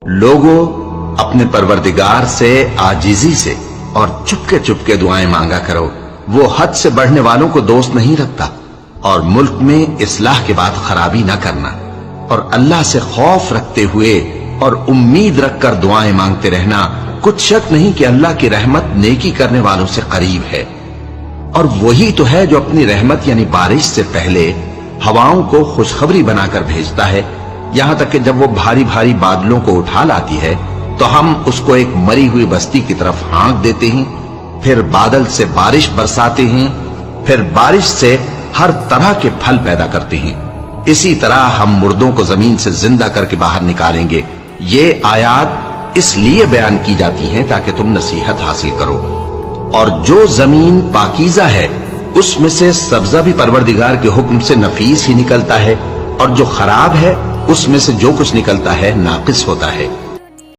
لوگوں اپنے پروردگار سے آجزی سے اور چپکے چپکے دعائیں مانگا کرو، وہ حد سے بڑھنے والوں کو دوست نہیں رکھتا، اور ملک میں اصلاح کے بعد خرابی نہ کرنا، اور اللہ سے خوف رکھتے ہوئے اور امید رکھ کر دعائیں مانگتے رہنا، کچھ شک نہیں کہ اللہ کی رحمت نیکی کرنے والوں سے قریب ہے۔ اور وہی تو ہے جو اپنی رحمت یعنی بارش سے پہلے ہواؤں کو خوشخبری بنا کر بھیجتا ہے، یہاں تک کہ جب وہ بھاری بھاری بادلوں کو اٹھا لاتی ہے تو ہم اس کو ایک مری ہوئی بستی کی طرف ہانک دیتے ہیں، پھر بادل سے بارش برساتے ہیں، پھر بارش سے ہر طرح کے پھل پیدا کرتے ہیں، اسی طرح ہم مردوں کو زمین سے زندہ کر کے باہر نکالیں گے۔ یہ آیات اس لیے بیان کی جاتی ہیں تاکہ تم نصیحت حاصل کرو۔ اور جو زمین پاکیزہ ہے اس میں سے سبزہ بھی پروردگار کے حکم سے نفیس ہی نکلتا ہے، اور جو خراب ہے اس میں سے جو کچھ نکلتا ہے ناقص ہوتا ہے۔